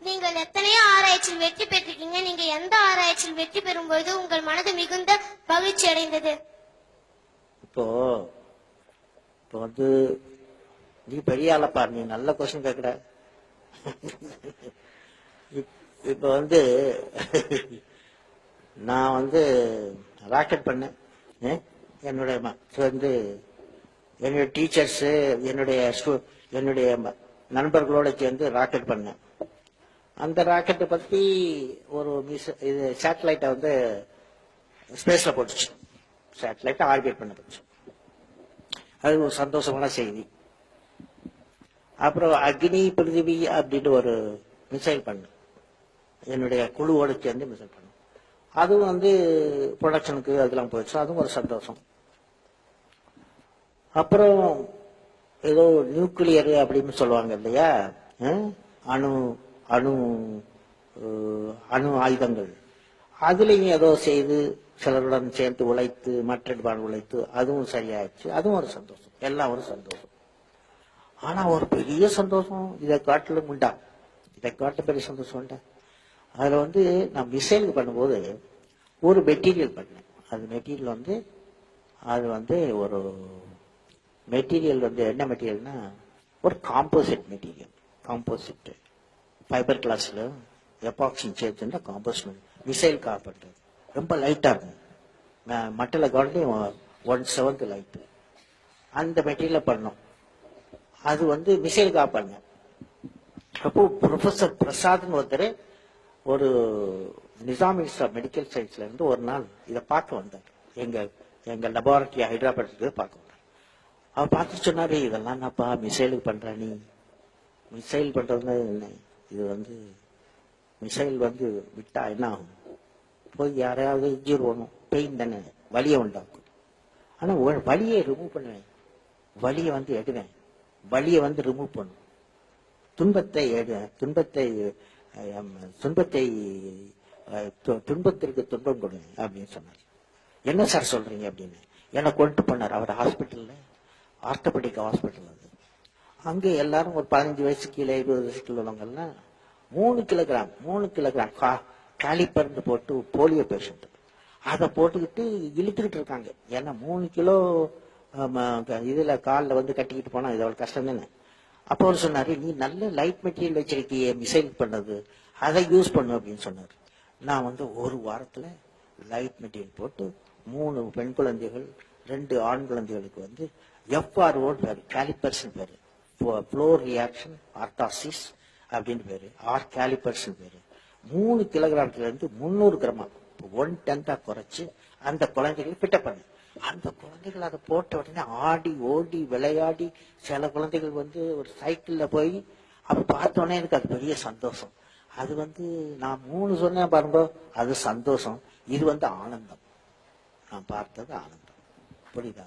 நீங்கள் எத்தனையோ ஆராய்ச்சியில் வெற்றி பெற்றிருக்கீங்க. நீங்க எந்த ஆராய்ச்சியில் வெற்றி பெறும்போது உங்கள் மனது மிகுந்த மகிழ்ச்சி அடைந்தது? இப்போ வந்து நீ பெரிய ஆளப்பா, நீ நல்ல கொஸ்டின் கேட்குற. இப்ப வந்து நான் வந்து ராக்கெட் பண்ணேன். என்னுடைய வந்து என்னுடைய டீச்சர்ஸு என்னுடைய நண்பர்களோட சேர்ந்து ராக்கெட் பண்ணேன். அந்த ராக்கெட்டை பத்தி ஒரு இது சேட்டலைட்டை வந்து ஸ்பேஸ்ல போட்டுச்சு. சேட்டலைட்டை ஆர்பிட் பண்ண போச்சு. அது ஒரு சந்தோஷமான செய்தி. அப்புறம் அக்னி பிருத்திவி அப்படின்னு ஒரு மிசைல் பண்ணேன். என்னுடைய குழுவோடு சேர்ந்து மிசைல் பண்ணேன். அதுவும் வந்து ப்ரொடக்ஷனுக்கு அதெல்லாம் போயிடுச்சு. அதுவும் ஒரு சந்தோஷம். அப்புறம் ஏதோ நியூக்ளியர் அப்படின்னு சொல்லுவாங்க இல்லையா, அணு அணு அணு ஆயுதங்கள், அதுலயும் ஏதோ செய்து சிலருடன் சேர்ந்து உழைத்து மற்ற உழைத்து அதுவும் சரியாயிடுச்சு. அதுவும் ஒரு சந்தோஷம். எல்லாம் ஒரு சந்தோஷம். ஆனா ஒரு பெரிய சந்தோஷம் இதை காட்டிலும் உண்டா, இதை காட்டிலும் பெரிய சந்தோஷம் உண்டா. அதுல வந்து நான் மிசைலுக்கு பண்ணும்போது ஒரு மெட்டீரியல் பண்ணேன். அது மெட்டீரியல் வந்து அது வந்து ஒரு மெட்டீரியல் வந்து என்ன மெட்டீரியல்னா ஒரு காம்போசிட் மெட்டீரியல். காம்போசிட் ஃபைபர் கிளாஸ்ல எபாக்சின் சேர்த்துன்னா காம்போசிட் மிசைல் காப்பது ரொம்ப லைட்டா இருக்கும். மட்டல கவர்ந்து 1/7 லைட் அந்த மெட்டீரியல பண்ணோம். அது வந்து மிசைல் காப்பாங்க. அப்போ ப்ரொஃபசர் பிரசாத்னு ஒருத்தர் ஒரு நிசாம் மெடிக்கல் சயின்ஸ்ல இருந்து ஒரு நாள் இதை பார்க்க வந்தார். எங்க லெபார்டரி ஹைதராபாத் பார்க்க வந்தார். அவர் பார்த்து சொன்னாரு, இதெல்லாம் என்னப்பா மிசைலுக்கு பண்ற நீ? மிசைல் பண்றது என்ன? இது வந்து மிசைல் வந்து விட்டா என்ன ஆகும்? போய் யாரையாவது இன்ஜூர் பண்ணும், பெயின் தானே, வலியை உண்டாக்கும். ஆனா வலியை ரிமூவ் பண்ணுவேன், வலியை வந்து எடுவேன், வலியை வந்து ரிமூவ் பண்ணும், துன்பத்தை துன்பத்திற்கு துன்பம் கொடுங்க அப்படின்னு சொன்னார். என்ன சார் சொல்றீங்க அப்படின்னு என்னை கொண்டு போனார். அவர் ஹாஸ்பிட்டல்ல, ஆர்த்தோபெடிக் ஹாஸ்பிட்டல். அது அங்கே எல்லாரும் ஒரு 15 வயசு கீழே 20 வயசுக்கு உள்ளவங்கெல்லாம் 3 கிலோகிராம் காலிப்பருந்து போட்டு போலியோ பேஷண்ட் அதை போட்டுக்கிட்டு இழுத்துக்கிட்டு இருக்காங்க. ஏன்னா 3 கிலோ இதுல காலில் வந்து கட்டிக்கிட்டு போனா இது அவ்வளவு கஷ்டம் தானே. அப்போ அவர் சொன்னாரு, நீ நல்ல லைட் மெட்டீரியல் வச்சிருக்கிய மிசைல் பண்ணது, அதை யூஸ் பண்ணு அப்படின்னு சொன்னாரு. நான் வந்து ஒரு வாரத்துல லைட் மெட்டீரியல் போட்டு 3 பெண் குழந்தைகள் 2 ஆண் குழந்தைகளுக்கு வந்து FRO பேரு, காலிபர்ஸ் பேரு, ஃப்ளோ ரியாக்ஷன் ஆர்த்தாசிஸ் அப்படின்னு பேரு, காலிபர்ஸ் பேரு, 3 கிலோகிராம்ல இருந்து 300 கிராமா 1/10 குறைச்சு அந்த குழந்தைகளை பிட்ட பண்ணு. அந்த குழந்தைகள் அதை போட்ட உடனே ஆடி ஓடி விளையாடி, சில குழந்தைகள் வந்து ஒரு சைக்கிள்ல போய் அப்ப பார்த்தோன்னே எனக்கு அது பெரிய சந்தோஷம். அது வந்து நான் 3 சொன்னேன் பாருங்க, அது சந்தோஷம். இது வந்து ஆனந்தம். நான் பார்த்தது ஆனந்தம். புரியுதா?